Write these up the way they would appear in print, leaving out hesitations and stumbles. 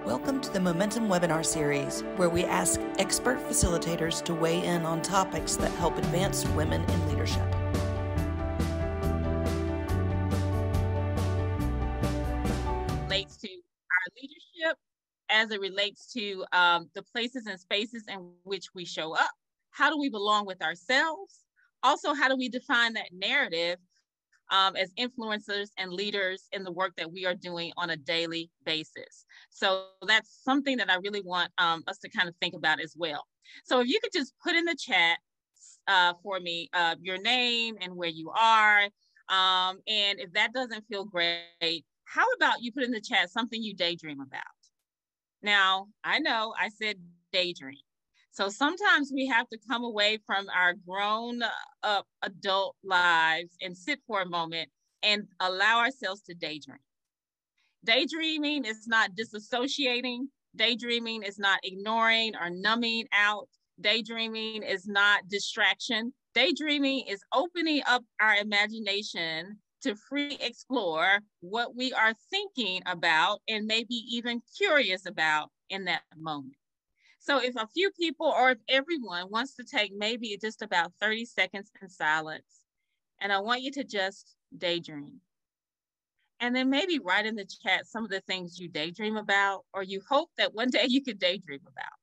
Welcome to the Momentum webinar series, where we ask expert facilitators to weigh in on topics that help advance women in leadership. Relates to our leadership, as it relates to the places and spaces in which we show up. How do we belong with ourselves? Also, how do we define that narrative as influencers and leaders in the work that we are doing on a daily basis? So that's something that I really want us to kind of think about as well. So if you could just put in the chat for me your name and where you are. And if that doesn't feel great, how about you put in the chat something you daydream about? Now, I know I said daydream. So sometimes we have to come away from our grown up adult lives and sit for a moment and allow ourselves to daydream. Daydreaming is not disassociating. Daydreaming is not ignoring or numbing out. Daydreaming is not distraction. Daydreaming is opening up our imagination to freely explore what we are thinking about and maybe even curious about in that moment. So if a few people or if everyone wants to take maybe just about 30 seconds in silence, and I want you to just daydream. And then maybe write in the chat some of the things you daydream about or you hope that one day you could daydream about.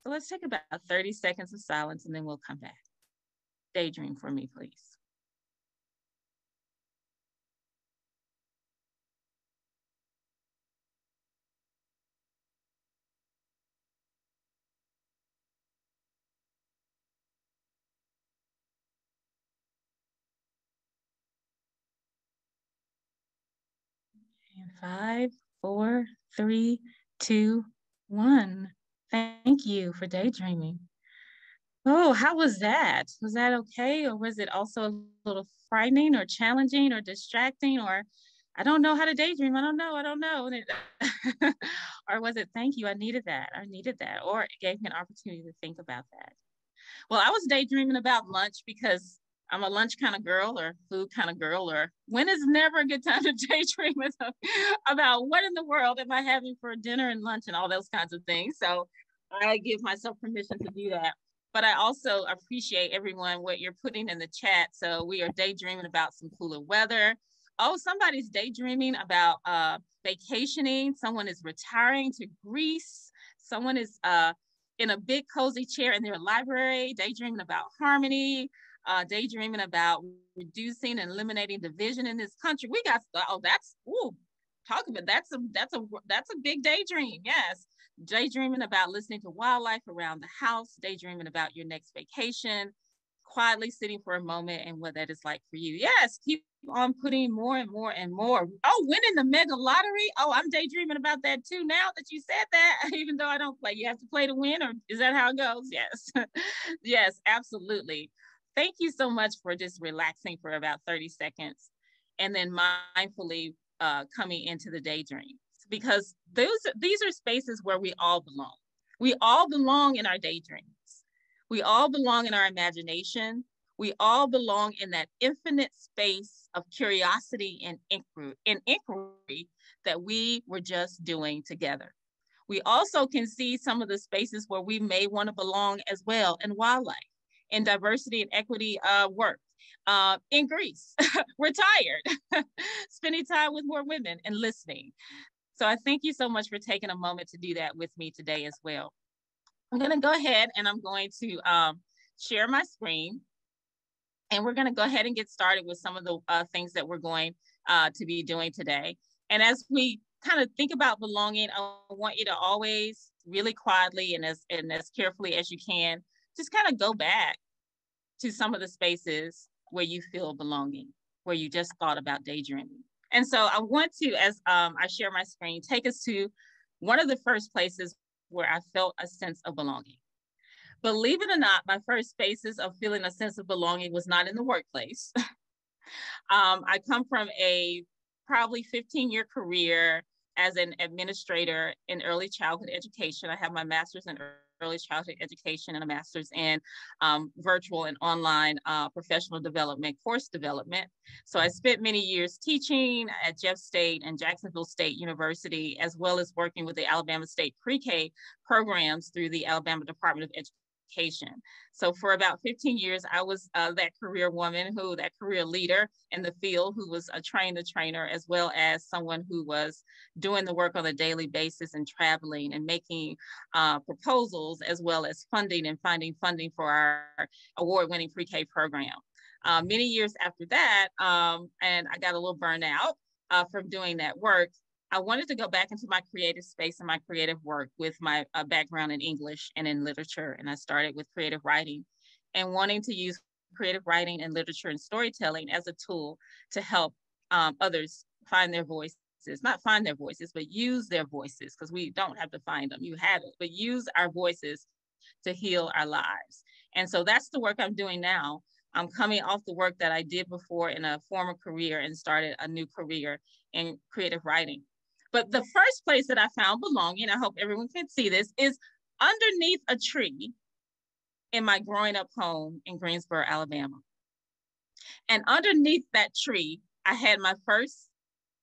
So let's take about 30 seconds of silence and then we'll come back. Daydream for me, please. And 5, 4, 3, 2, 1. Thank you for daydreaming. Oh, how was that? Was that okay? Or was it also a little frightening or challenging or distracting? Or I don't know how to daydream. I don't know. Or was it, thank you, I needed that. Or it gave me an opportunity to think about that. Well, I was daydreaming about lunch because I'm a lunch kind of girl or food kind of girl, or when is never a good time to daydream about what in the world am I having for dinner and lunch and all those kinds of things. So I give myself permission to do that. But I also appreciate everyone, what you're putting in the chat. So we are daydreaming about some cooler weather. Oh, somebody's daydreaming about vacationing. Someone is retiring to Greece. Someone is in a big cozy chair in their library, daydreaming about harmony, daydreaming about reducing and eliminating division in this country. We got, oh, that's, ooh, talk about, that's a big daydream. Yes. Daydreaming about listening to wildlife around the house, daydreaming about your next vacation, quietly sitting for a moment and what that is like for you. Yes, keep on putting more and more and more. Oh, winning the mega lottery. Oh, I'm daydreaming about that too now that you said that, even though I don't play. You have to play to win, or is that how it goes? Yes. Yes, absolutely. Thank you so much for just relaxing for about 30 seconds and then mindfully coming into the daydream, because these are spaces where we all belong. We all belong in our daydreams. We all belong in our imagination. We all belong in that infinite space of curiosity and inquiry that we were just doing together. We also can see some of the spaces where we may want to belong as well in wildlife, in diversity and equity work, in Greece, retired, spending time with more women and listening. So I thank you so much for taking a moment to do that with me today as well. I'm going to go ahead and I'm going to share my screen. And we're going to go ahead and get started with some of the things that we're going to be doing today. And as we kind of think about belonging, I want you to always really quietly and as carefully as you can, just kind of go back to some of the spaces where you feel belonging, where you just thought about daydreaming. And so I want to, as I share my screen, take us to one of the first places where I felt a sense of belonging. Believe it or not, my first spaces of feeling a sense of belonging was not in the workplace. I come from a probably 15-year career as an administrator in early childhood education. I have my master's in early childhood education and a master's in virtual and online professional development, course development. So I spent many years teaching at Jeff State and Jacksonville State University, as well as working with the Alabama State pre-K programs through the Alabama Department of Education. So for about 15 years, I was that career woman, that career leader in the field, who was a trainer, as well as someone who was doing the work on a daily basis and traveling and making proposals, as well as funding and finding funding for our award-winning pre-K program. Many years after that, and I got a little burned out from doing that work, I wanted to go back into my creative space and my creative work with my background in English and in literature. And I started with creative writing and wanting to use creative writing and literature and storytelling as a tool to help others find their voices. Not find their voices, but use their voices, because we don't have to find them. You have it, but use our voices to heal our lives. And so that's the work I'm doing now. I'm coming off the work that I did before in a former career and started a new career in creative writing. But the first place that I found belonging, I hope everyone can see this, is underneath a tree in my growing up home in Greensboro, Alabama. And underneath that tree, I had my first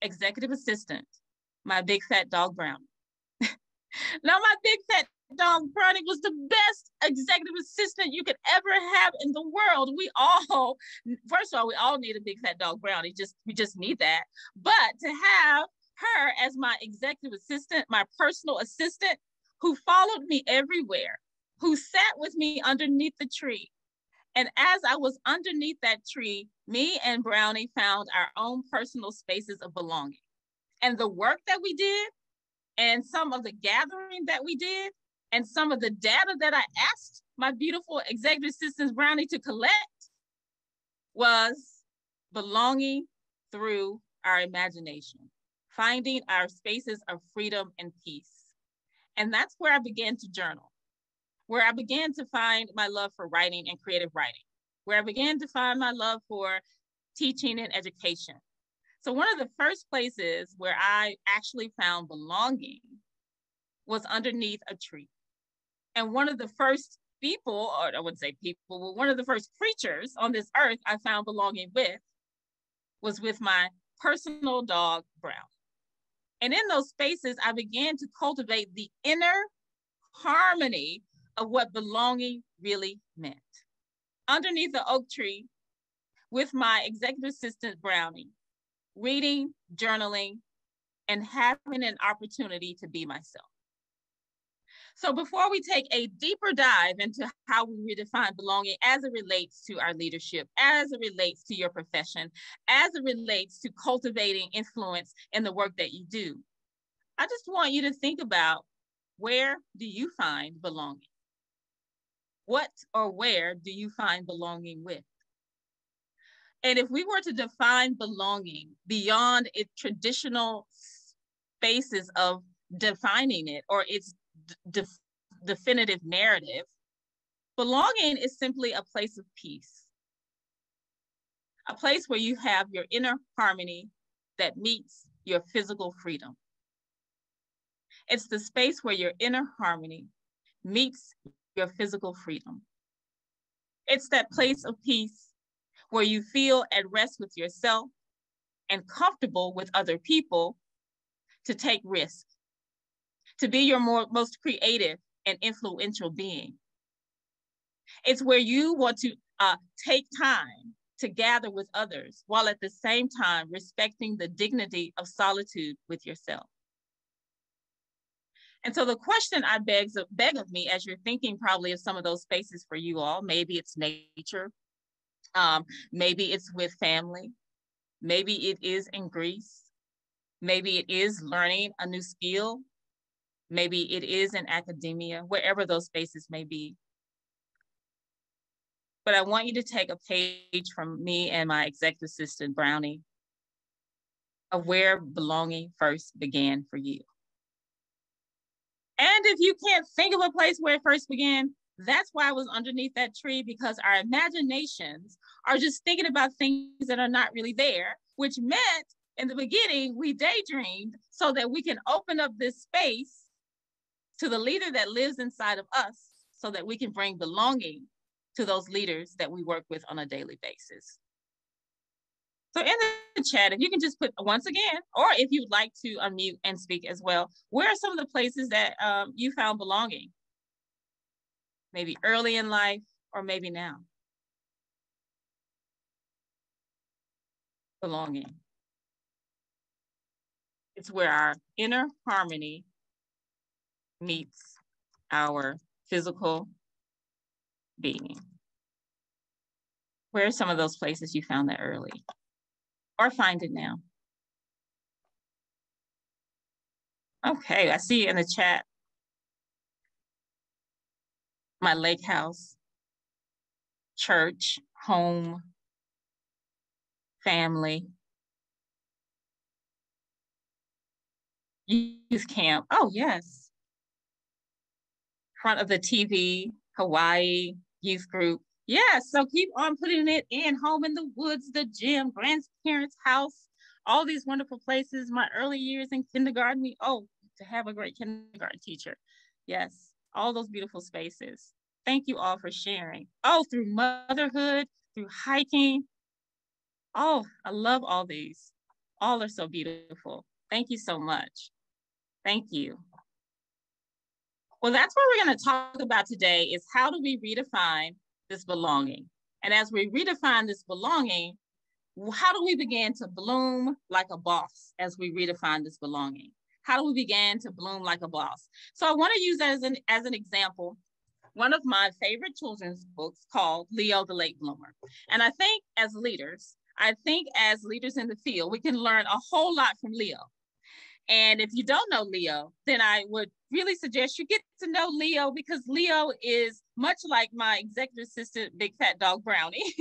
executive assistant, my big fat dog Brownie. Now, my big fat dog Brownie was the best executive assistant you could ever have in the world. First of all, we all need a big fat dog Brownie. We just need that. But to have her as my executive assistant, my personal assistant, who followed me everywhere, who sat with me underneath the tree. And as I was underneath that tree, me and Brownie found our own personal spaces of belonging. And the work that we did, and some of the gathering that we did, and some of the data that I asked my beautiful executive assistant Brownie to collect, was belonging through our imagination, finding our spaces of freedom and peace. And that's where I began to journal, where I began to find my love for writing and creative writing, where I began to find my love for teaching and education. So one of the first places where I actually found belonging was underneath a tree. And one of the first people, or I wouldn't say people, but one of the first creatures on this earth I found belonging with was with my personal dog, Brown. And in those spaces, I began to cultivate the inner harmony of what belonging really meant. Underneath the oak tree with my executive assistant, Brownie, reading, journaling, and having an opportunity to be myself. So before we take a deeper dive into how we redefine belonging as it relates to our leadership, as it relates to your profession, as it relates to cultivating influence in the work that you do, I just want you to think about, where do you find belonging? What or where do you find belonging with? And if we were to define belonging beyond its traditional spaces of defining it or its definitive narrative, belonging is simply a place of peace, a place where you have your inner harmony that meets your physical freedom. It's the space where your inner harmony meets your physical freedom. It's that place of peace where you feel at rest with yourself and comfortable with other people to take risks, to be your most creative and influential being. It's where you want to take time to gather with others while at the same time respecting the dignity of solitude with yourself. And so the question I beg of me, as you're thinking probably of some of those spaces for you all, maybe it's nature, maybe it's with family, maybe it is in Greece, maybe it is learning a new skill, maybe it is in academia, wherever those spaces may be. But I want you to take a page from me and my executive assistant, Brownie, of where belonging first began for you. And if you can't think of a place where it first began, that's why I was underneath that tree, because our imaginations are just thinking about things that are not really there, which meant in the beginning, we daydreamed so that we can open up this space to the leader that lives inside of us so that we can bring belonging to those leaders that we work with on a daily basis. So in the chat, if you can just put once again, or if you'd like to unmute and speak as well, where are some of the places that you found belonging? Maybe early in life or maybe now. Belonging. It's where our inner harmony meets our physical being. Where are some of those places you found that early? Or find it now? Okay, I see in the chat, my lake house, church, home, family, youth camp. Oh, yes. Front of the TV, Hawaii, youth group. Yes, so keep on putting it in. Home in the woods, the gym, grandparents' house, all these wonderful places. My early years in kindergarten, to have a great kindergarten teacher. Yes, all those beautiful spaces. Thank you all for sharing. Oh, through motherhood, through hiking. Oh, I love all these. All are so beautiful. Thank you so much. Thank you. Well, that's what we're going to talk about today is how do we redefine this belonging? And as we redefine this belonging, how do we begin to bloom like a boss as we redefine this belonging? How do we begin to bloom like a boss? So I want to use as an example one of my favorite children's books called Leo the Late Bloomer. And I think as leaders in the field, we can learn a whole lot from Leo. And if you don't know Leo, then I would really suggest you get to know Leo because Leo is much like my executive assistant, Big Fat Dog Brownie.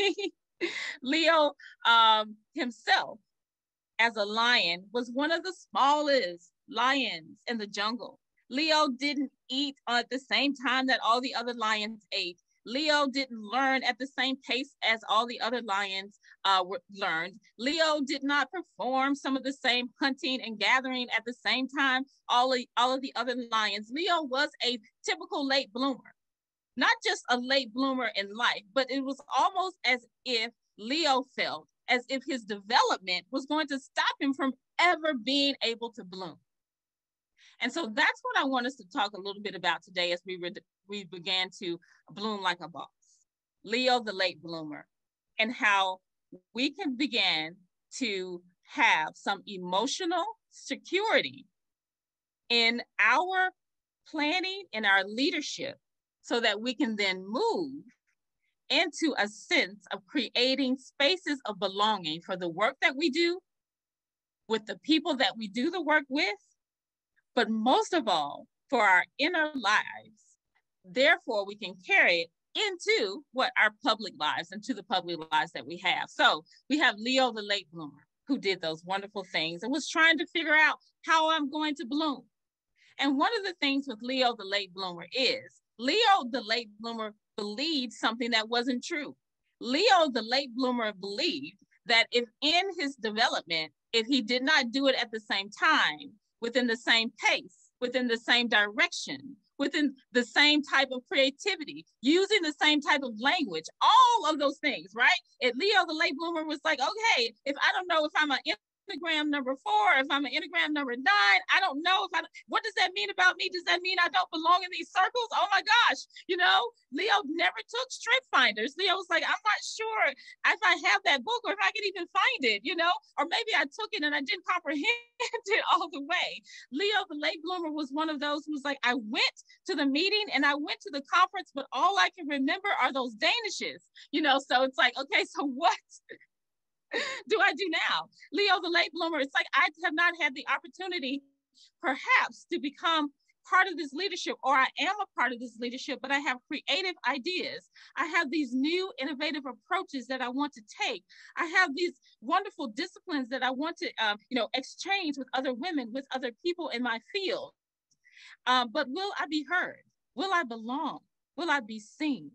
Leo himself, as a lion, was one of the smallest lions in the jungle. Leo didn't eat at the same time that all the other lions ate. Leo didn't learn at the same pace as all the other lions learned. Leo did not perform some of the same hunting and gathering at the same time all of the other lions. Leo was a typical late bloomer, not just a late bloomer in life, but it was almost as if Leo felt as if his development was going to stop him from ever being able to bloom. And so that's what I want us to talk a little bit about today as we began to bloom like a boss. Leo, the late bloomer, and how we can begin to have some emotional security in our planning, in our leadership, so that we can then move into a sense of creating spaces of belonging for the work that we do, with the people that we do the work with, but most of all, for our inner lives. Therefore, we can carry it into our public lives, into the public lives that we have. So we have Leo, the late bloomer, who did those wonderful things and was trying to figure out how I'm going to bloom. And one of the things with Leo, the late bloomer, is Leo, the late bloomer, believed something that wasn't true. Leo, the late bloomer, believed that if in his development, if he did not do it at the same time, within the same pace, within the same direction, within the same type of creativity, using the same type of language, all of those things, right? And Leo, the late bloomer, was like, okay, if I don't know if I'm an Enneagram number 4, if I'm an Enneagram number 9, I don't know what does that mean about me? Does that mean I don't belong in these circles? Oh my gosh, Leo never took strength finders. Leo was like, I'm not sure if I have that book or if I can even find it, or maybe I took it and I didn't comprehend it all the way. Leo, the late bloomer, was one of those who was like, I went to the meeting and I went to the conference, but all I can remember are those Danishes, so it's like, okay, so what do I do now? Leo, the late bloomer, it's like I have not had the opportunity perhaps to become part of this leadership, or I am a part of this leadership, but I have creative ideas. I have these new innovative approaches that I want to take. I have these wonderful disciplines that I want to, exchange with other women, with other people in my field. But will I be heard? Will I belong? Will I be seen?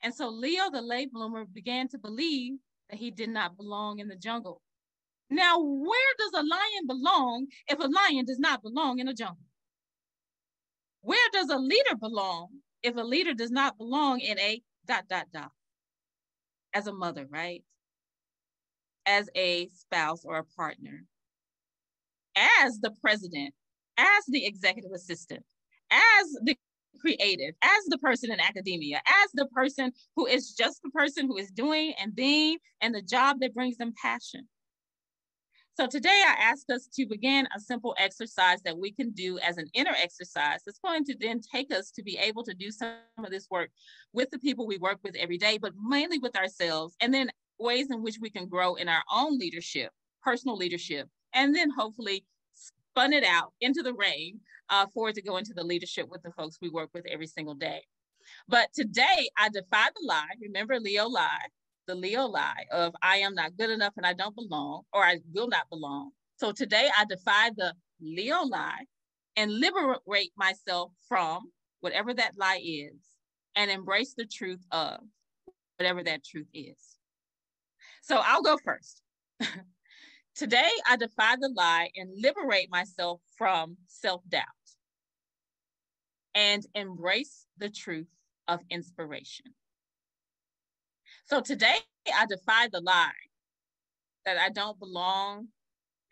And so Leo, the late bloomer, began to believe that he did not belong in the jungle. Now, where does a lion belong if a lion does not belong in a jungle? Where does a leader belong if a leader does not belong in a ... As a mother, right? As a spouse or a partner, as the president, as the executive assistant, as the creative, as the person in academia, as the person who is just the person who is doing and being and the job that brings them passion. So today I asked us to begin a simple exercise that we can do as an inner exercise that's going to then take us to be able to do some of this work with the people we work with every day, but mainly with ourselves, and then ways in which we can grow in our own leadership, personal leadership, and then hopefully spun it out into the rain for it to go into the leadership with the folks we work with every single day. But today I defy the lie. Remember Leo lie, the Leo lie of I am not good enough and I don't belong, or I will not belong. So today I defy the Leo lie and liberate myself from whatever that lie is and embrace the truth of whatever that truth is. So I'll go first. Today I defy the lie and liberate myself from self-doubt and embrace the truth of inspiration. So today I defy the lie that I don't belong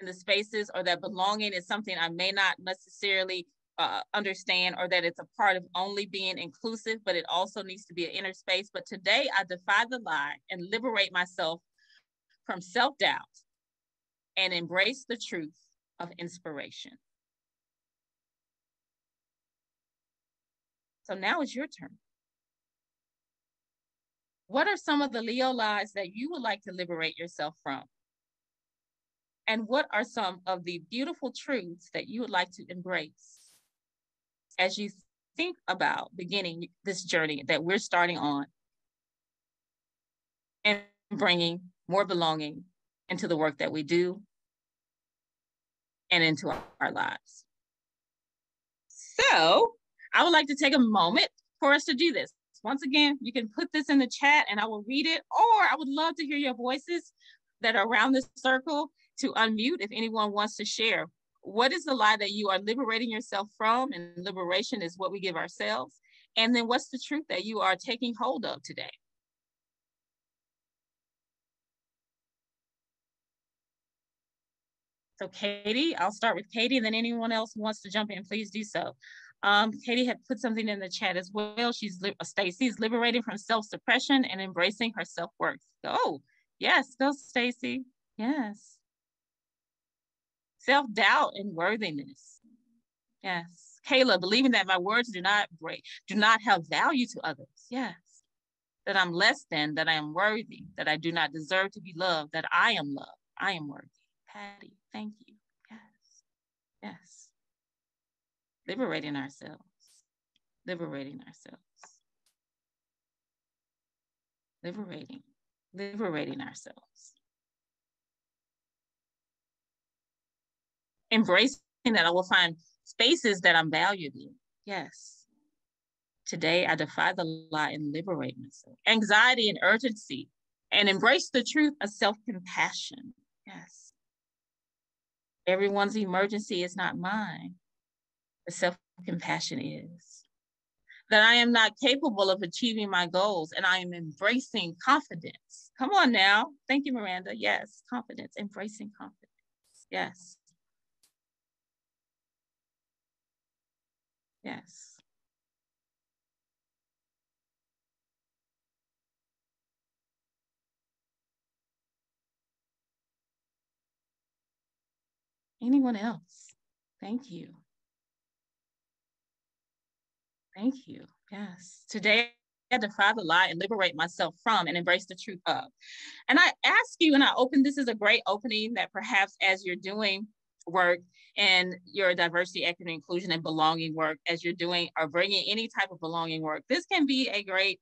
in the spaces, or that belonging is something I may not necessarily understand, or that it's a part of only being inclusive, but it also needs to be an inner space. But today I defy the lie and liberate myself from self-doubt and embrace the truth of inspiration. So now it's your turn. What are some of the Leo lies that you would like to liberate yourself from? And what are some of the beautiful truths that you would like to embrace as you think about beginning this journey that we're starting on and bringing more belonging into the work that we do and into our lives? So I would like to take a moment for us to do this. Once again, you can put this in the chat and I will read it, or I would love to hear your voices that are around this circle to unmute if anyone wants to share. What is the lie that you are liberating yourself from? And liberation is what we give ourselves. And then what's the truth that you are taking hold of today? So Katie, I'll start with Katie, and then anyone else who wants to jump in, please do so. Katie had put something in the chat as well. Stacy's liberating from self-suppression and embracing her self-worth. Go, yes, go Stacy, yes. Self-doubt and worthiness, yes. Kayla, believing that my words do not have value to others, yes. That I'm less than, that I am worthy, that I do not deserve to be loved, that I am loved, I am worthy. Patty, thank you, yes, yes. Liberating ourselves, liberating ourselves, liberating ourselves. Embracing that I will find spaces that I'm valued in, yes. Today, I defy the lie and liberate myself. Anxiety and urgency, and embrace the truth of self-compassion, yes. Everyone's emergency is not mine. The self-compassion is. That I am not capable of achieving my goals, and I am embracing confidence. Come on now. Thank you, Miranda. Yes, confidence, embracing confidence. Yes. Yes. Anyone else? Thank you. Thank you. Yes. Today, I defy the lie and liberate myself from and embrace the truth of. And I ask you, and I open, this is a great opening that perhaps as you're doing work and your diversity, equity, inclusion, and belonging work, as you're doing or bringing any type of belonging work, this can be a great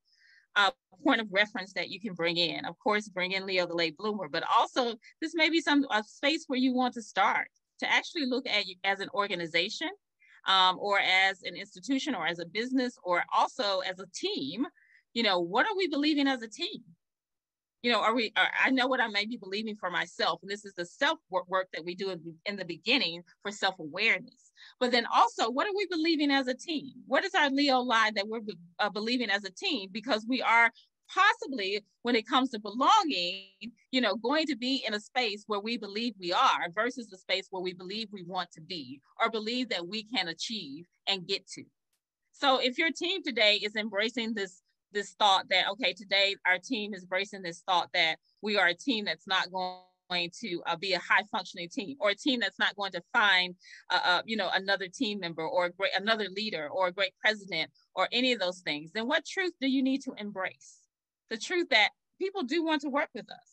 point of reference that you can bring in. Of course, bring in Leo the late bloomer, but also this may be a space where you want to start to actually look at you as an organization, or as an institution, or as a business, or also as a team. You know, what are we believing as a team? I know what I may be believing for myself. And this is the self work that we do in the beginning for self-awareness. But then also, what are we believing as a team? What is our Leo lie that we're believing as a team? Because we are possibly, when it comes to belonging, going to be in a space where we believe we are versus the space where we believe we want to be or believe that we can achieve and get to. So if your team today is embracing this thought that, okay, today our team is embracing this thought that we are a team that's not going to be a high functioning team, or a team that's not going to find, another team member or another leader or a great president or any of those things, then what truth do you need to embrace? The truth that people do want to work with us.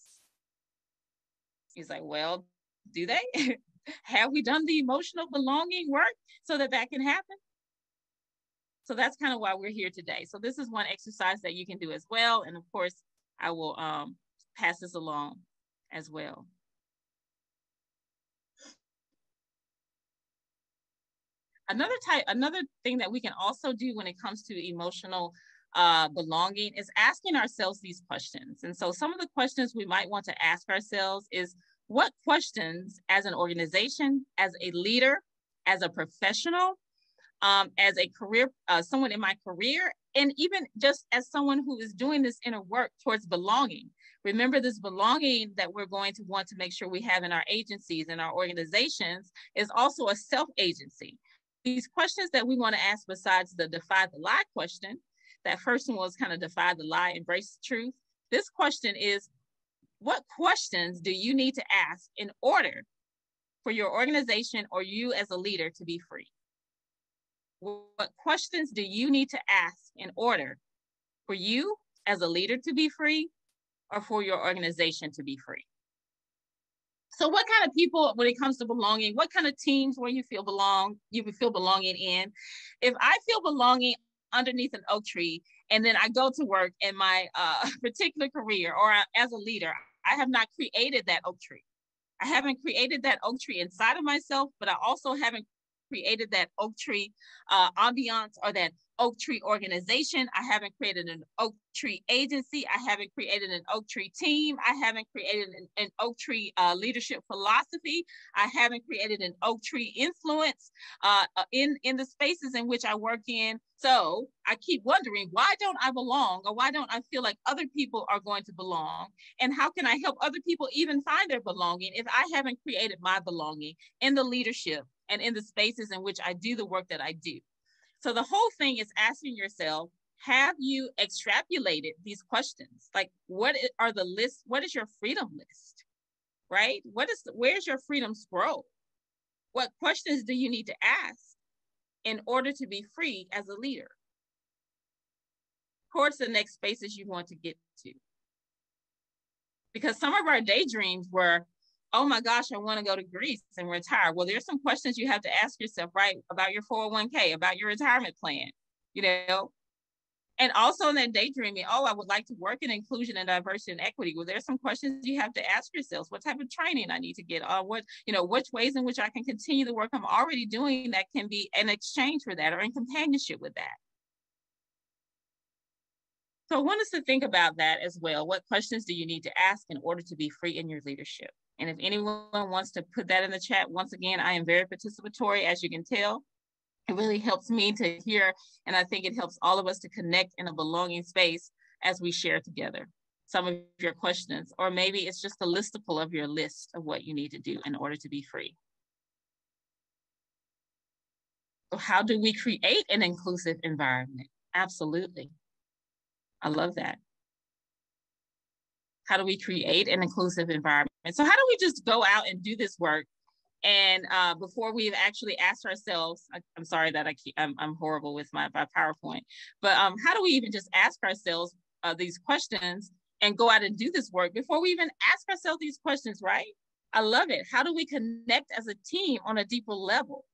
He's like, well, do they? Have we done the emotional belonging work so that can happen? So that's kind of why we're here today. So this is one exercise that you can do as well. And of course, I will pass this along as well. Another thing that we can also do when it comes to emotional belonging is asking ourselves these questions. And so some of the questions we might want to ask ourselves is, what questions as an organization, as a leader, as a professional, as a career, someone in my career, and even just as someone who is doing this inner work towards belonging. Remember, this belonging that we're going to want to make sure we have in our agencies and our organizations is also a self-agency. These questions that we want to ask, besides the defy the lie question, that first one was kind of defy the lie, embrace the truth. This question is, what questions do you need to ask in order for your organization or you as a leader to be free? What questions do you need to ask in order for you as a leader to be free or for your organization to be free? So what kind of people, when it comes to belonging, what kind of teams where you feel belonging in? If I feel belonging underneath an oak tree, and then I go to work in my particular career or as a leader, I have not created that oak tree. I haven't created that oak tree inside of myself, but I also haven't created that oak tree ambiance or that oak tree organization. I haven't created an oak tree agency. I haven't created an oak tree team. I haven't created an oak tree leadership philosophy. I haven't created an oak tree influence in the spaces in which I work in. So I keep wondering, why don't I belong, or why don't I feel like other people are going to belong? And how can I help other people even find their belonging if I haven't created my belonging in the leadership and in the spaces in which I do the work that I do? So the whole thing is asking yourself, have you extrapolated these questions? Like, what are the lists? What is your freedom list, right? Where's your freedom scroll? What questions do you need to ask in order to be free as a leader towards the next spaces you want to get to? Because some of our daydreams were, oh my gosh, I want to go to Greece and retire. Well, there's some questions you have to ask yourself, right? About your 401k, about your retirement plan, and also in that daydreaming, oh, I would like to work in inclusion and diversity and equity. Well, there's some questions you have to ask yourselves. What type of training I need to get? Which ways in which I can continue the work I'm already doing that can be in exchange for that or in companionship with that. So I want us to think about that as well. What questions do you need to ask in order to be free in your leadership? And if anyone wants to put that in the chat, once again, I am very participatory, as you can tell. It really helps me to hear, and I think it helps all of us to connect in a belonging space as we share together some of your questions, or maybe it's just a listicle of your list of what you need to do in order to be free. So how do we create an inclusive environment? Absolutely. I love that. How do we create an inclusive environment? So how do we just go out and do this work? And before we've actually asked ourselves, I'm sorry that I'm horrible with my PowerPoint, but how do we even just ask ourselves these questions and go out and do this work before we even ask ourselves these questions, right? I love it. How do we connect as a team on a deeper level?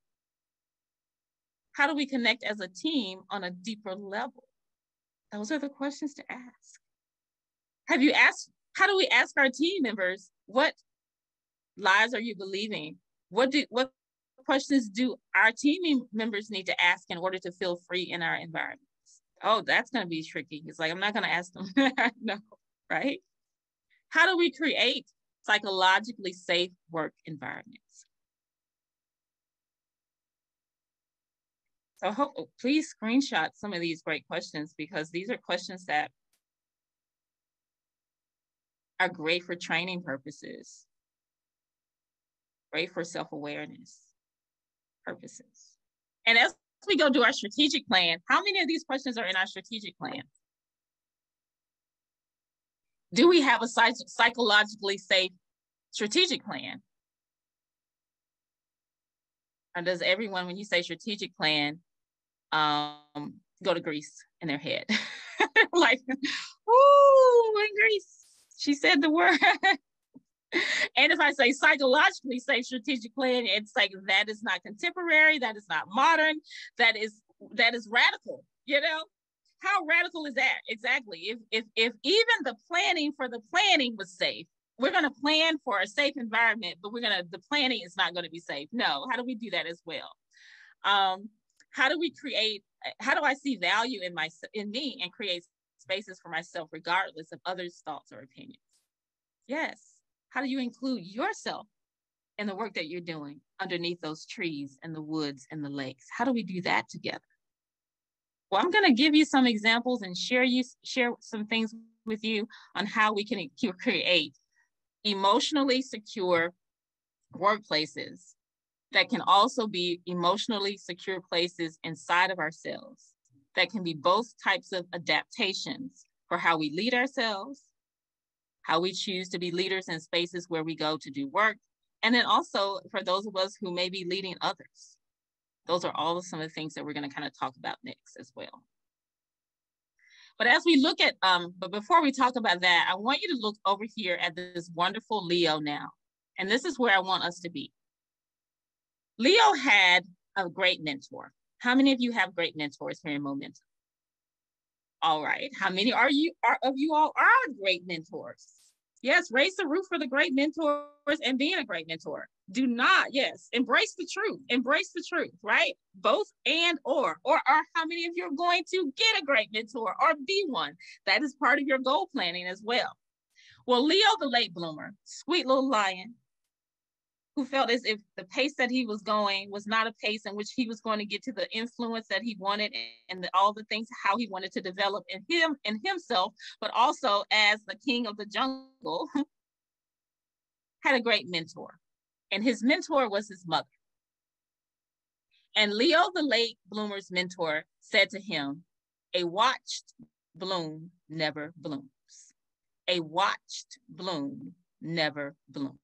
How do we connect as a team on a deeper level? Those are the questions to ask. Have you asked, how do we ask our team members, what lies are you believing? What questions do our team members need to ask in order to feel free in our environments? Oh, that's going to be tricky. It's like, I'm not going to ask them. No, right? How do we create psychologically safe work environments? So please screenshot some of these great questions, because these are questions that are great for training purposes, great for self-awareness purposes. And as we go do our strategic plan, how many of these questions are in our strategic plan? Do we have a psychologically safe strategic plan? Or does everyone, when you say strategic plan, go to Greece in their head? Like, ooh, in Greece, she said the word. And if I say psychologically safe strategic plan, it's like, that is not contemporary, that is not modern, that is radical, you know? How radical is that? Exactly. If even the planning for the planning was safe, we're going to plan for a safe environment, but the planning is not going to be safe. No, how do we do that as well? How do I see value in me and create spaces for myself, regardless of others' thoughts or opinions? Yes. How do you include yourself in the work that you're doing underneath those trees and the woods and the lakes? How do we do that together? Well, I'm going to give you some examples and share some things with you on how we can create emotionally secure workplaces that can also be emotionally secure places inside of ourselves, that can be both types of adaptations for how we lead ourselves, how we choose to be leaders in spaces where we go to do work, and then also for those of us who may be leading others. Those are all some of the things that we're going to kind of talk about next as well. But as we look at, but before we talk about that, I want you to look over here at this wonderful Leo now. And this is where I want us to be. Leo had a great mentor. How many of you have great mentors here in Momentum? All right. How many of you all are great mentors? Yes, raise the roof for the great mentors and being a great mentor. Do not, yes, embrace the truth. Embrace the truth, right? Both and or how many of you are going to get a great mentor or be one? That is part of your goal planning as well. Well, Leo, the late bloomer, sweet little lion, who felt as if the pace that he was going was not a pace in which he was going to get to the influence that he wanted and all the things, how he wanted to develop in himself, but also as the king of the jungle, had a great mentor. And his mentor was his mother. And Leo, the late bloomer's mentor, said to him, "A watched bloom never blooms. A watched bloom never blooms."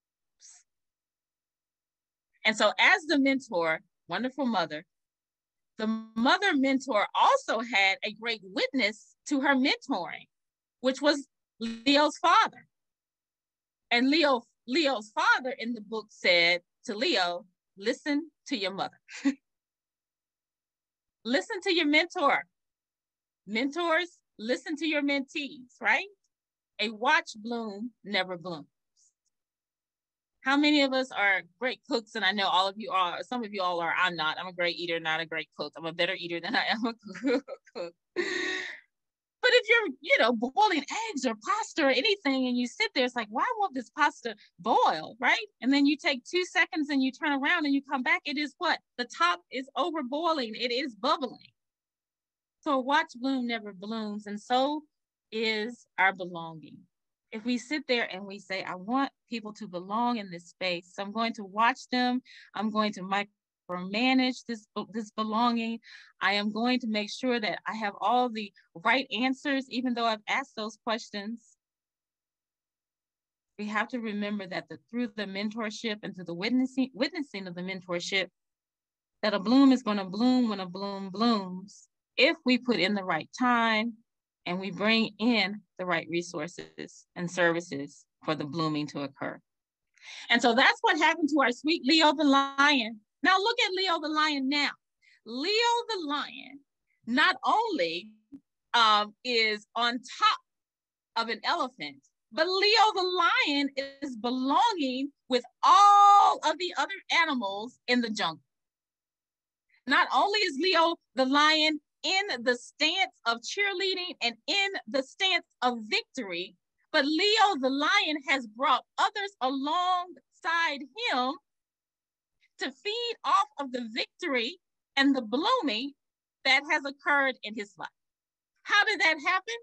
And so as the mentor, wonderful mother, the mother mentor also had a great witness to her mentoring, which was Leo's father. And Leo's father in the book said to Leo, listen to your mother. Listen to your mentor. Mentors, listen to your mentees, right? A watch bloom never blooms. How many of us are great cooks? And I know all of you are, some of you all are, I'm not. I'm a great eater, not a great cook. I'm a better eater than I am a cook. But if you're, boiling eggs or pasta or anything and you sit there, it's like, why won't this pasta boil, right? And then you take 2 seconds and you turn around and you come back, it is what? The top is over boiling. It is bubbling. So a watch bloom never blooms, and so is our belonging. If we sit there and we say, I want people to belong in this space, so I'm going to watch them, I'm going to micromanage this belonging, I am going to make sure that I have all the right answers, even though I've asked those questions. We have to remember that through the mentorship and through the witnessing of the mentorship, that a bloom is going to bloom when a bloom blooms, if we put in the right time and we bring in the right resources and services for the blooming to occur. And so that's what happened to our sweet Leo the lion. Now look at Leo the lion now. Leo the lion not only is on top of an elephant, but Leo the lion is belonging with all of the other animals in the jungle. Not only is Leo the lion in the stance of cheerleading and in the stance of victory But Leo, the lion, has brought others alongside him to feed off of the victory and the blooming that has occurred in his life. How did that happen?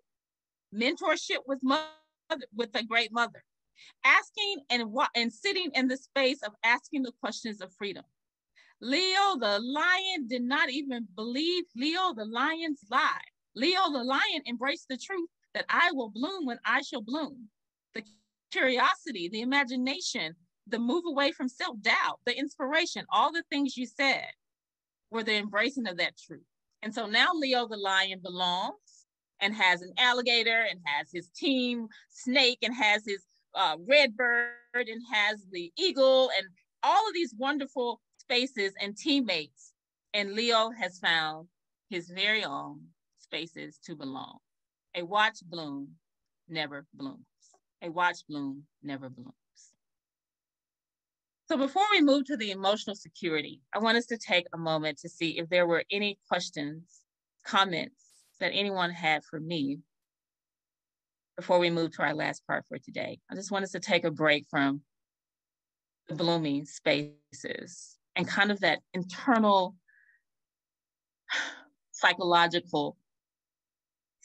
Mentorship with a great mother, asking and sitting in the space of asking the questions of freedom. Leo the lion did not even believe Leo the lion's lie. Leo the lion embraced the truth that I will bloom when I shall bloom. The curiosity, the imagination, the move away from self-doubt, the inspiration, all the things you said were the embracing of that truth. And so now Leo the lion belongs and has an alligator and has his team snake and has his red bird and has the eagle and all of these wonderful spaces and teammates. And Leo has found his very own spaces to belong. A watch bloom never blooms. A watch bloom never blooms. So before we move to the emotional security, I want us to take a moment to see if there were any questions, comments that anyone had for me before we move to our last part for today. I just want us to take a break from the blooming spaces and kind of that internal psychological,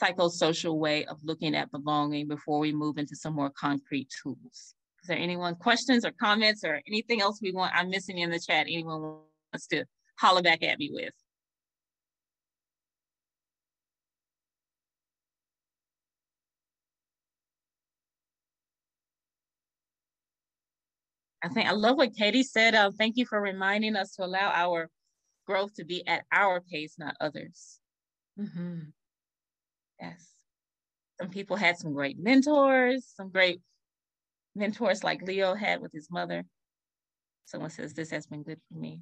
psychosocial way of looking at belonging before we move into some more concrete tools. Is there anyone questions or comments or anything else I'm missing in the chat anyone wants to holler back at me with? I love what Katie said. Thank you for reminding us to allow our growth to be at our pace, not others. Mm-hmm. Yes. Some people had some great mentors, like Leo had with his mother. Someone says, this has been good for me.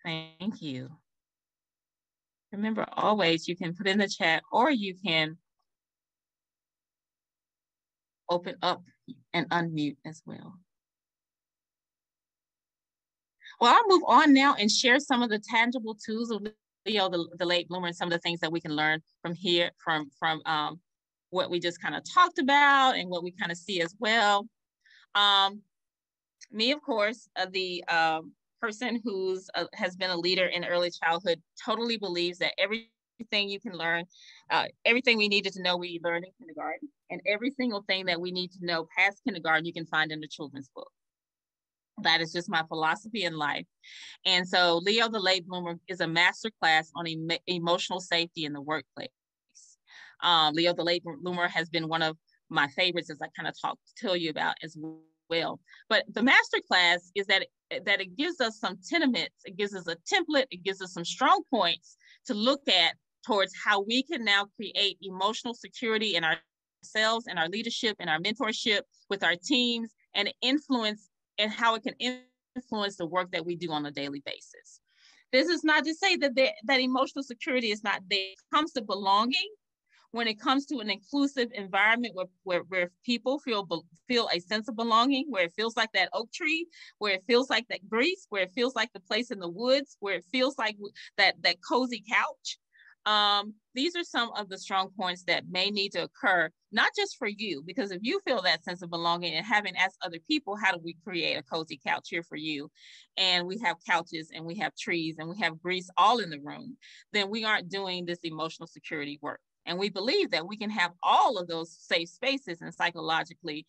Thank you. Remember, always you can put in the chat or you can open up and unmute as well. Well, I'll move on now and share some of the tangible tools of Leo, the late bloomer, and some of the things that we can learn from here, from what we just kind of talked about and what we kind of see as well. Me, of course, the person who's has been a leader in early childhood, totally believes that everything you can learn, everything we needed to know, we learned in kindergarten, and every single thing that we need to know past kindergarten, you can find in the children's book. That is just my philosophy in life. And so Leo the Late Bloomer is a masterclass on emotional safety in the workplace. Leo the Late Bloomer has been one of my favorites, as I kind of tell you about as well. But the masterclass is that it gives us some tenements, it gives us a template, it gives us some strong points to look at towards how we can now create emotional security in ourselves and our leadership and our mentorship with our teams, and influence and how it can influence the work that we do on a daily basis. This is not to say that that emotional security is not there. It comes to belonging, when it comes to an inclusive environment where people feel a sense of belonging, where it feels like that oak tree, where it feels like that Greece, where it feels like the place in the woods, where it feels like that cozy couch. These are some of the strong points that may need to occur, not just for you, because if you feel that sense of belonging and haven't asked other people, how do we create a cozy couch here for you? And we have couches and we have trees and we have grease all in the room, then we aren't doing this emotional security work. And we believe that we can have all of those safe spaces and psychologically,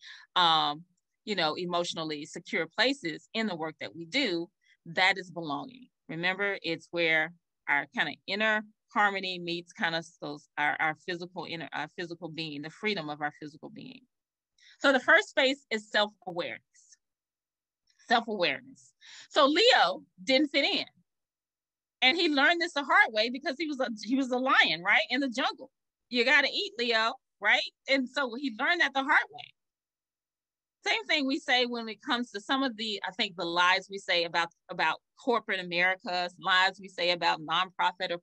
emotionally secure places in the work that we do. That is belonging. Remember, it's where our kind of inner harmony meets kind of our physical being, the freedom of our physical being. So the first space is self-awareness. Self-awareness. So Leo didn't fit in, and he learned this the hard way because he was a lion, right, in the jungle. You got to eat, Leo, right? And so he learned that the hard way. Same thing we say when it comes to some of the lies we say about corporate America, lies we say about nonprofit or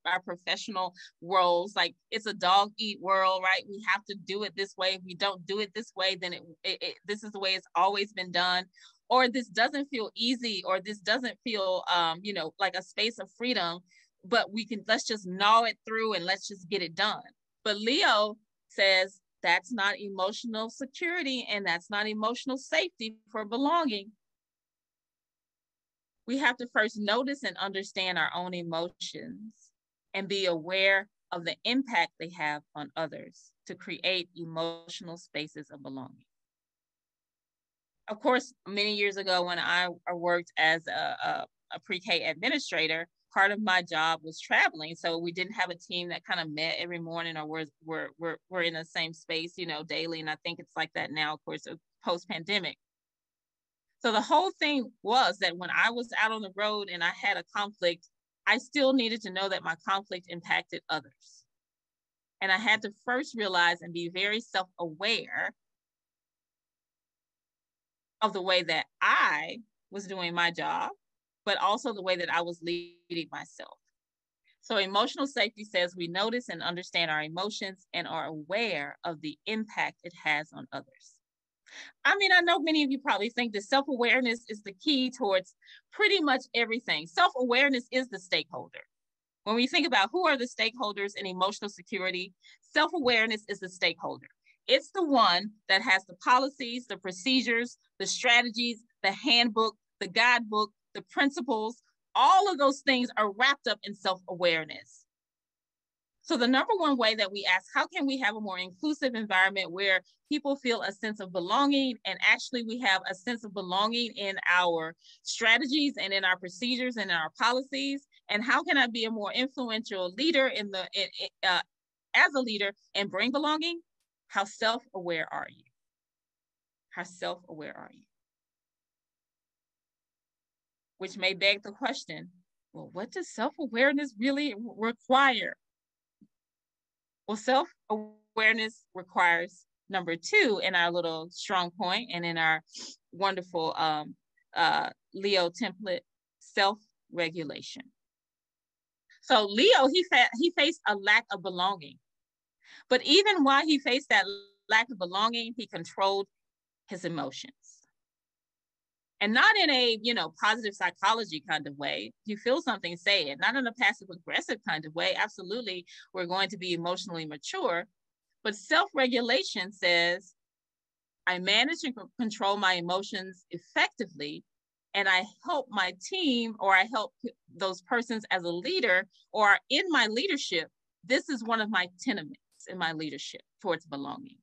our professional roles. Like, it's a dog eat world, right? We have to do it this way. If we don't do it this way, then this is the way it's always been done. Or this doesn't feel easy, or this doesn't feel, like a space of freedom, but let's just gnaw it through and let's just get it done. But Leo says that's not emotional security and that's not emotional safety for belonging. We have to first notice and understand our own emotions and be aware of the impact they have on others to create emotional spaces of belonging. Of course, many years ago when I worked as a pre-K administrator, part of my job was traveling. So we didn't have a team that kind of met every morning or we're in the same space, you know, daily. And I think it's like that now, of course, post-pandemic. So the whole thing was that when I was out on the road and I had a conflict, I still needed to know that my conflict impacted others. And I had to first realize and be very self-aware of the way that I was doing my job, but also the way that I was leading myself. So emotional safety says we notice and understand our emotions and are aware of the impact it has on others. I mean, I know many of you probably think that self-awareness is the key towards pretty much everything. Self-awareness is the stakeholder. When we think about who are the stakeholders in emotional security, self-awareness is the stakeholder. It's the one that has the policies, the procedures, the strategies, the handbook, the guidebook, the principles. All of those things are wrapped up in self-awareness. So the number one way that we ask, how can we have a more inclusive environment where people feel a sense of belonging, and actually we have a sense of belonging in our strategies and in our procedures and in our policies? And how can I be a more influential leader as a leader and bring belonging? How self-aware are you? How self-aware are you? Which may beg the question, well, what does self-awareness really require? Well, self-awareness requires number 2 in our little strong point and in our wonderful Leo template, self-regulation. So Leo, he faced a lack of belonging. But even while he faced that lack of belonging, he controlled his emotions. And not in a, positive psychology kind of way. If you feel something, say it. Not in a passive aggressive kind of way. Absolutely, we're going to be emotionally mature. But self-regulation says, I manage and control my emotions effectively, and I help my team, or I help those persons as a leader or in my leadership. This is one of my tenements in my leadership towards belonging.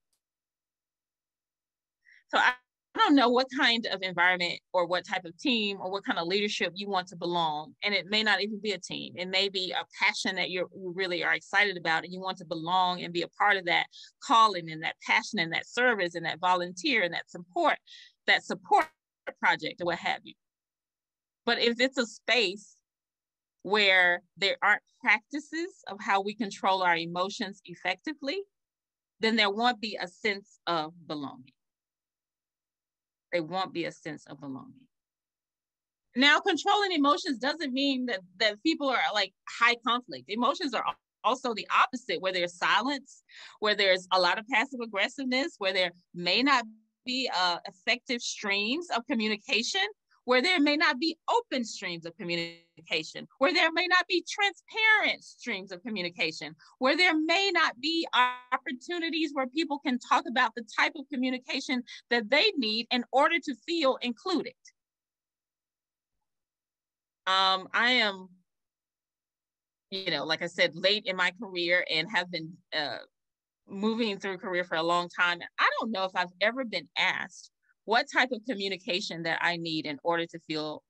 So I don't know what kind of environment or what type of team or what kind of leadership you want to belong. And it may not even be a team. It may be a passion that you really are excited about, and you want to belong and be a part of that calling and that passion and that service and that volunteer and that support project or what have you. But if it's a space where there aren't practices of how we control our emotions effectively, then there won't be a sense of belonging. There won't be a sense of belonging. Now, controlling emotions doesn't mean that people are like high conflict. Emotions are also the opposite, where there's silence, where there's a lot of passive aggressiveness, where there may not be effective streams of communication, where there may not be open streams of communication, where there may not be transparent streams of communication, where there may not be opportunities where people can talk about the type of communication that they need in order to feel included. I am, like I said, late in my career and have been moving through career for a long time. I don't know if I've ever been asked what type of communication that I need in order to feel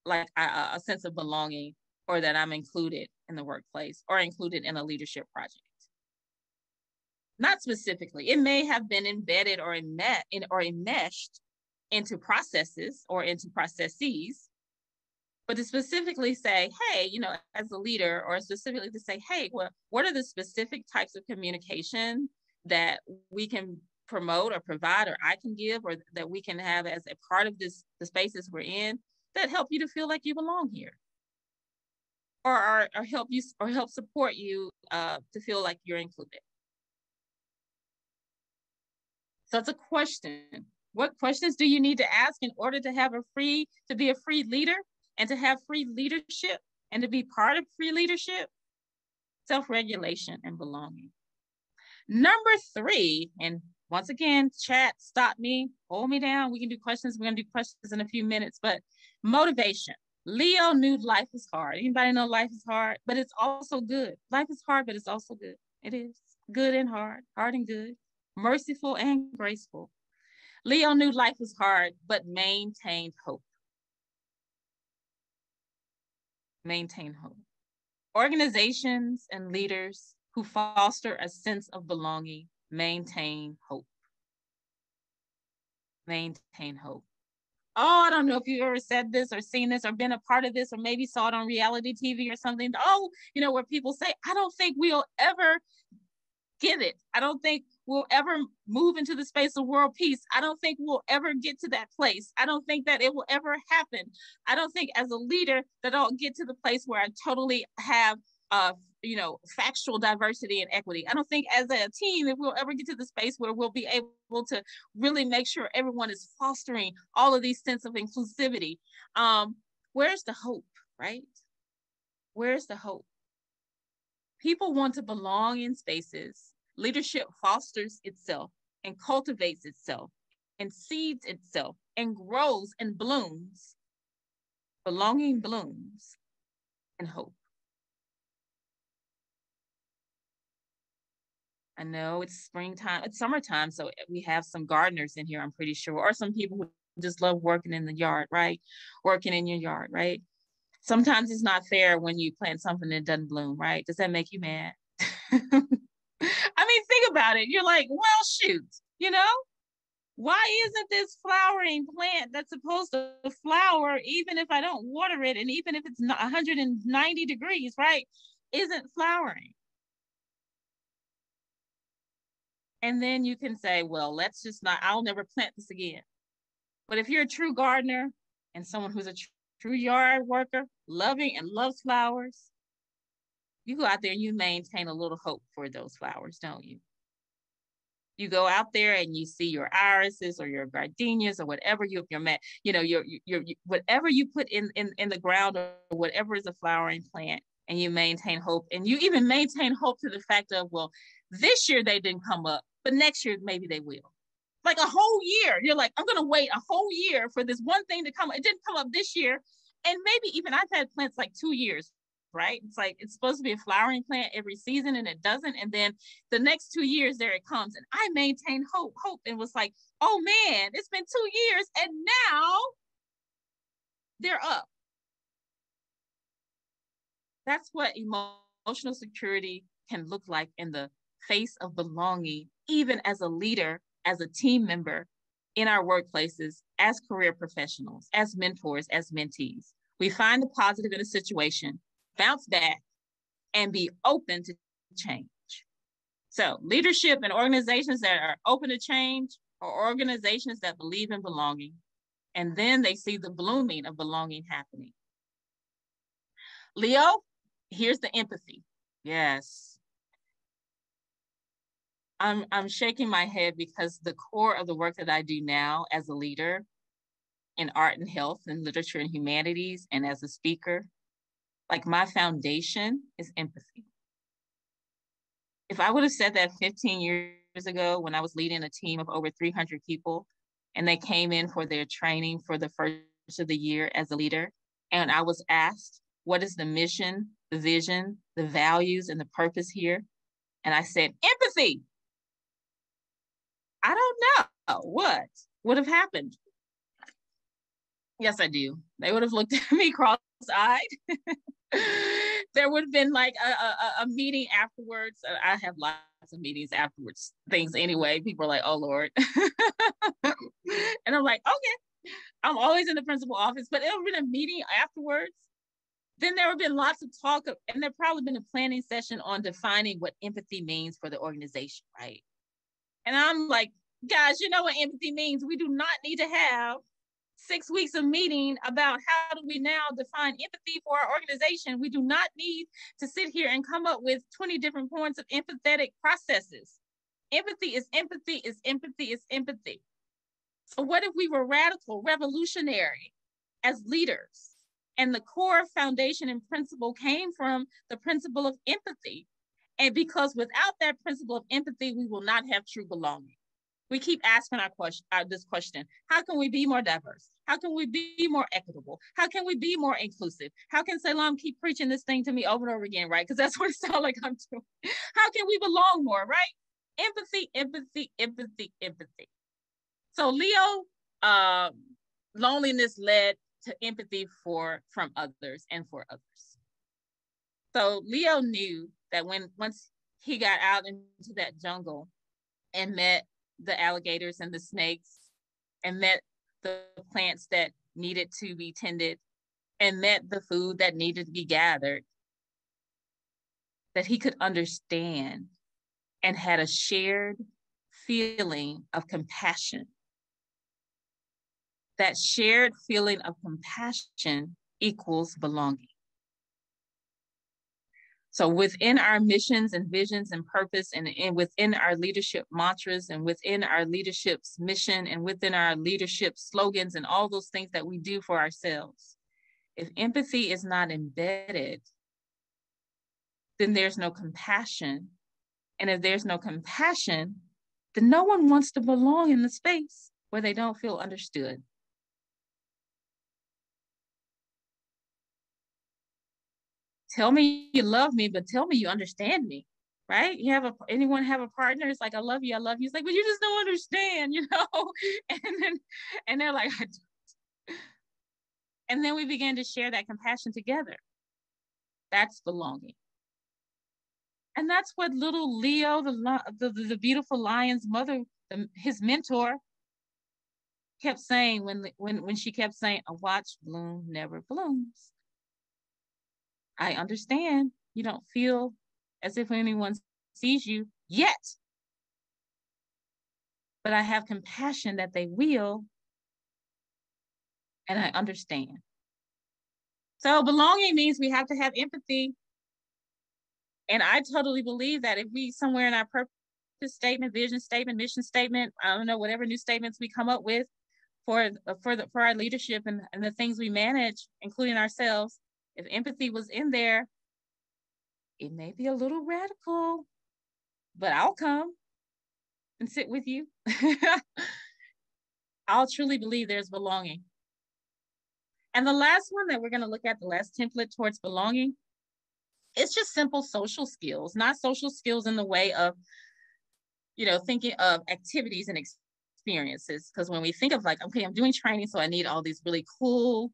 like a sense of belonging, or that I'm included in the workplace or included in a leadership project. Not specifically. It may have been embedded or enmeshed into processes or into processes, but to specifically say, hey, as a leader, or specifically to say, hey, well, what are the specific types of communication that we can promote or provide, or I can give, or that we can have as a part of the spaces we're in, that help you to feel like you belong here, or help support you to feel like you're included. So it's a question. What questions do you need to ask in order to be a free leader and to have free leadership and to be part of free leadership? Self-regulation and belonging. Number 3, and once again, chat, stop me, hold me down. We can do questions. We're going to do questions in a few minutes, but motivation. Leo knew life is hard. Anybody know life is hard? But it's also good. Life is hard, but it's also good. It is good and hard and good, merciful and graceful. Leo knew life was hard, but maintained hope. Maintain hope. Organizations and leaders who foster a sense of belonging maintain hope. Maintain hope. Oh, I don't know if you've ever said this or seen this or been a part of this or maybe saw it on reality TV or something. Oh, where people say, I don't think we'll ever get it. I don't think we'll ever move into the space of world peace. I don't think we'll ever get to that place. I don't think that it will ever happen. I don't think as a leader that I'll get to the place where I totally have factual diversity and equity. I don't think as a team that we'll ever get to the space where we'll be able to really make sure everyone is fostering all of these sense of inclusivity. Where's the hope, right? Where's the hope? People want to belong in spaces. Leadership fosters itself and cultivates itself and seeds itself and grows and blooms. Belonging blooms in hope. I know it's springtime, it's summertime, so we have some gardeners in here, I'm pretty sure, or some people who just love working in the yard, right? Working in your yard, right? Sometimes it's not fair when you plant something that doesn't bloom, right? Does that make you mad? I mean, think about it. You're like, well, shoot, why isn't this flowering plant that's supposed to flower even if I don't water it and even if it's 190 degrees, right? Isn't flowering. And then you can say, well, I'll never plant this again. But if you're a true gardener and someone who's a true yard worker, loving and loves flowers, you go out there and you maintain a little hope for those flowers, don't you? You go out there and you see your irises or your gardenias or whatever whatever you put in the ground or whatever is a flowering plant, and you maintain hope. And you even maintain hope to the fact of, well, this year they didn't come up, but next year maybe they will. Like a whole year, you're like, I'm gonna wait a whole year for this one thing to come. It didn't come up this year, and maybe even I've had plants like 2 years. Right? It's like it's supposed to be a flowering plant every season and it doesn't. And then the next 2 years, there it comes. And I maintain hope, and was like, oh man, it's been 2 years and now they're up. That's what emotional security can look like in the face of belonging, even as a leader, as a team member in our workplaces, as career professionals, as mentors, as mentees. We find the positive in a situation, bounce back, and be open to change. So leadership and organizations that are open to change are organizations that believe in belonging, and then they see the blooming of belonging happening. Leo, here's the empathy. Yes. I'm shaking my head because the core of the work that I do now as a leader in art and health and literature and humanities and as a speaker, like my foundation is empathy. If I would have said that 15 years ago when I was leading a team of over 300 people and they came in for their training for the first of the year as a leader, and I was asked, what is the mission, the vision, the values, and the purpose here? And I said, empathy. I don't know what would have happened. Yes, I do. They would have looked at me cross-eyed. There would have been like a meeting afterwards. I have lots of meetings afterwards, things anyway. People are like, oh, Lord. And I'm like, okay. I'm always in the principal office, but it would have been a meeting afterwards. Then there would have been lots of talk, and there probably been a planning session on defining what empathy means for the organization, right? And I'm like, guys, you know what empathy means? We do not need to have 6 weeks of meeting about how do we now define empathy for our organization. We do not need to sit here and come up with 20 different points of empathetic processes. Empathy is empathy is empathy is empathy. So what if we were radical, revolutionary as leaders? And the core foundation and principle came from the principle of empathy. And because without that principle of empathy, we will not have true belonging. We keep asking this question: how can we be more diverse? How can we be more equitable? How can we be more inclusive? How can Salaam keep preaching this thing to me over and over again, right? Because that's what it sounds like I'm doing. How can we belong more, right? Empathy, empathy, empathy, empathy. So Leo, loneliness led to empathy from others and for others. So Leo knew that once he got out into that jungle and met the alligators and the snakes and met the plants that needed to be tended and met the food that needed to be gathered, that he could understand and had a shared feeling of compassion. That shared feeling of compassion equals belonging. So within our missions and visions and purpose and within our leadership mantras and within our leadership's mission and within our leadership slogans and all those things that we do for ourselves, if empathy is not embedded, then there's no compassion. And if there's no compassion, then no one wants to belong in the space where they don't feel understood. Tell me you love me, but tell me you understand me, right? Anyone have a partner? It's like, I love you, I love you. It's like, but you just don't understand, you know? And they're like, I don't. And then we began to share that compassion together. That's belonging. And that's what little Leo, the beautiful lion's mother, his mentor, kept saying when she kept saying, a watch bloom never blooms. I understand you don't feel as if anyone sees you yet, but I have compassion that they will, and I understand. So belonging means we have to have empathy. And I totally believe that if we somewhere in our purpose statement, vision statement, mission statement, I don't know, whatever new statements we come up with for our leadership and the things we manage, including ourselves, if empathy was in there, it may be a little radical, but I'll come and sit with you. I'll truly believe there's belonging. And the last one that we're going to look at, the last template towards belonging, it's just simple social skills, not social skills in the way of, thinking of activities and experiences. Because when we think of like, okay, I'm doing training, so I need all these really cool,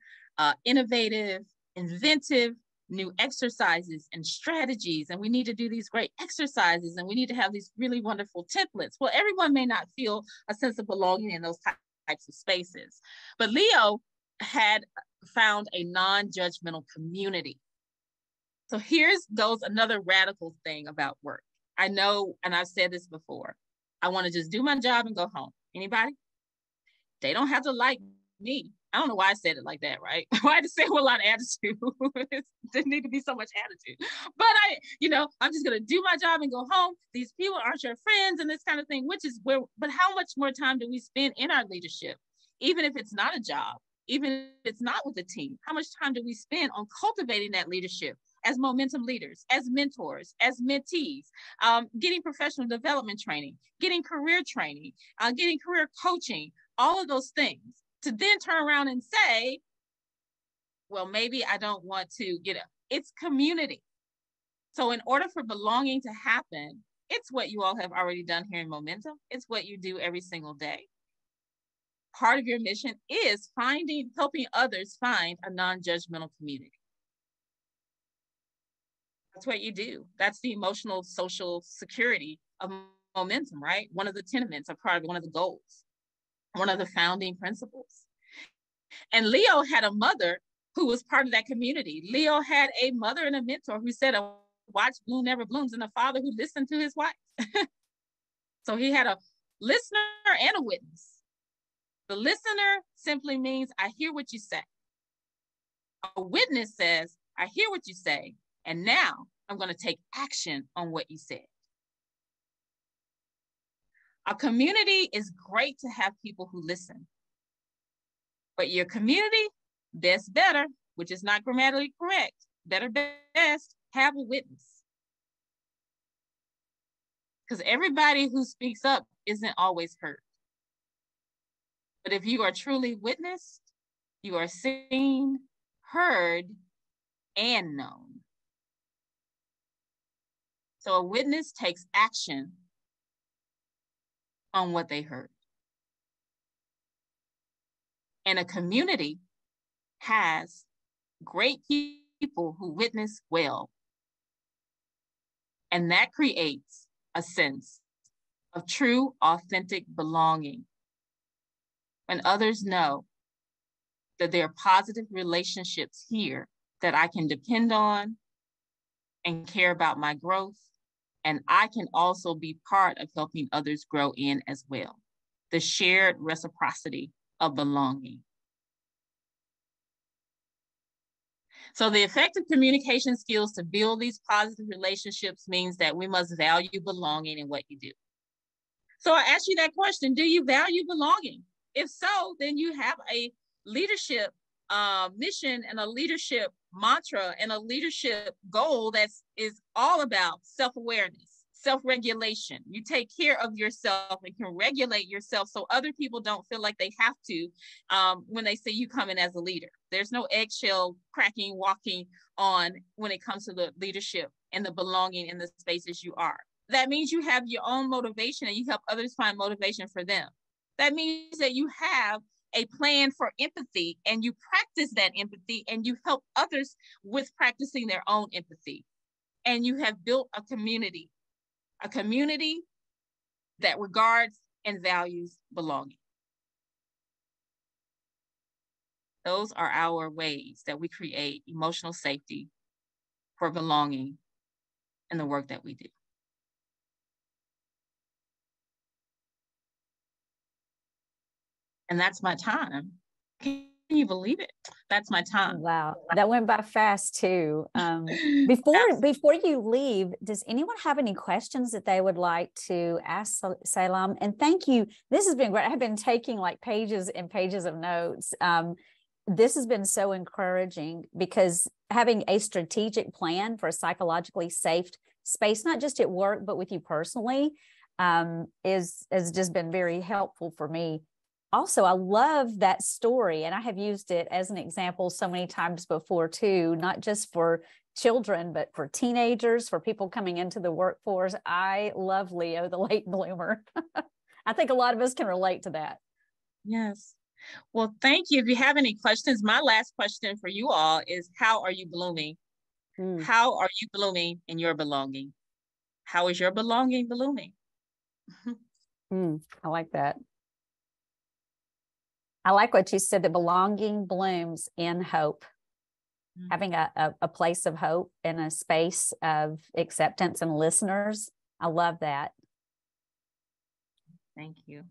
innovative, inventive, new exercises and strategies, and we need to do these great exercises, and we need to have these really wonderful templates. Well, everyone may not feel a sense of belonging in those types of spaces, but Leo had found a non-judgmental community. So here's goes another radical thing about work. I know, and I've said this before, I want to just do my job and go home. Anybody? They don't have to like me. I don't know why I said it like that, right? Why I had to say it with a lot of attitude. It didn't need to be so much attitude. But I'm just gonna do my job and go home. These people aren't your friends and this kind of thing, but how much more time do we spend in our leadership? Even if it's not a job, even if it's not with a team, how much time do we spend on cultivating that leadership as momentum leaders, as mentors, as mentees, getting professional development training, getting career training, getting career coaching, all of those things, to then turn around and say, well, maybe I don't want to get it. It's community. So in order for belonging to happen, it's what you all have already done here in Momentum. It's what you do every single day. Part of your mission is helping others find a non-judgmental community. That's what you do. That's the emotional social security of Momentum, right? One of the tenements, one of the goals, one of the founding principles. And Leo had a mother who was part of that community. Leo had a mother and a mentor who said, a watch bloom never blooms, and a father who listened to his wife. So he had a listener and a witness. The listener simply means, I hear what you say. A witness says, I hear what you say, and now I'm going to take action on what you said. A community is great to have people who listen. But your community, best, better, which is not grammatically correct, better, best, have a witness. because everybody who speaks up isn't always heard. But if you are truly witnessed, you are seen, heard, and known. So a witness takes action on what they heard. And a community has great people who witness well. And that creates a sense of true, authentic belonging. When others know that there are positive relationships here that I can depend on and care about my growth, and I can also be part of helping others grow in as well. The shared reciprocity of belonging. So the effective communication skills to build these positive relationships means that we must value belonging in what you do. So I asked you that question, do you value belonging? If so, then you have a leadership mission and a leadership mantra and a leadership goal that is all about self-awareness, self-regulation. You take care of yourself and can regulate yourself so other people don't feel like they have to when they see you come in as a leader. There's no eggshell cracking, walking on when it comes to the leadership and the belonging in the spaces you are. That means you have your own motivation and you help others find motivation for them. That means that you have a plan for empathy and you practice that empathy and you help others with practicing their own empathy. And you have built a community that regards and values belonging. Those are our ways that we create emotional safety for belonging in the work that we do. And that's my time. Can you believe it? That's my time. Wow, that went by fast too. Before you leave, does anyone have any questions that they would like to ask Salaam? And thank you. This has been great. I have been taking like pages and pages of notes. This has been so encouraging because having a strategic plan for a psychologically safe space, not just at work, but with you personally, has just been very helpful for me. Also, I love that story, and I have used it as an example so many times before too, not just for children, but for teenagers, for people coming into the workforce. I love Leo, the late bloomer. I think a lot of us can relate to that. Yes. Well, thank you. If you have any questions, my last question for you all is, how are you blooming? How are you blooming in your belonging? How is your belonging blooming? I like that. I like what you said, that belonging blooms in hope. Having a place of hope and a space of acceptance and listeners. I love that. Thank you.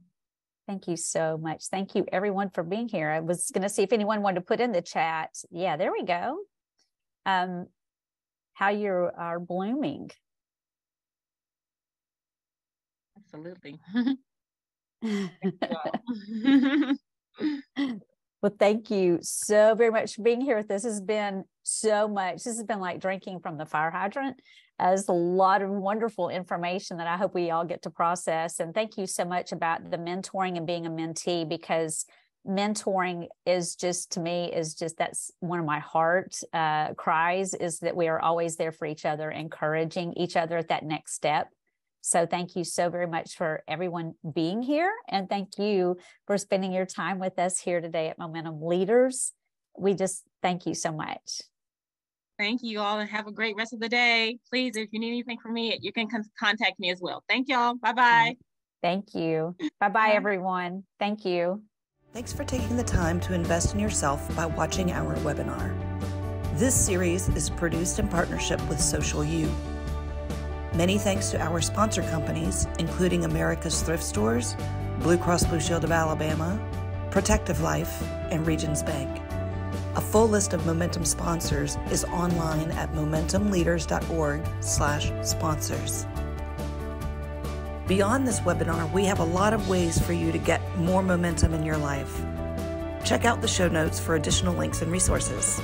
Thank you so much. Thank you everyone for being here. I was going to see if anyone wanted to put in the chat. Yeah, there we go. How you are blooming. Absolutely. Well, thank you so very much for being here with us. This has been so much. This has been like drinking from the fire hydrant. There's a lot of wonderful information that I hope we all get to process. And thank you so much about the mentoring and being a mentee, because mentoring is just, to me, that's one of my heart cries, is that we are always there for each other, encouraging each other at that next step. So thank you so very much for everyone being here. And thank you for spending your time with us here today at Momentum Leaders. We just thank you so much. Thank you all, and have a great rest of the day. Please, if you need anything from me, you can contact me as well. Thank y'all. Bye-bye. Thank you. Bye-bye, everyone. Thank you. Thanks for taking the time to invest in yourself by watching our webinar. This series is produced in partnership with Social U. Many thanks to our sponsor companies, including America's Thrift Stores, Blue Cross Blue Shield of Alabama, Protective Life, and Regions Bank. A full list of Momentum sponsors is online at momentumleaders.org/sponsors. Beyond this webinar, we have a lot of ways for you to get more momentum in your life. Check out the show notes for additional links and resources.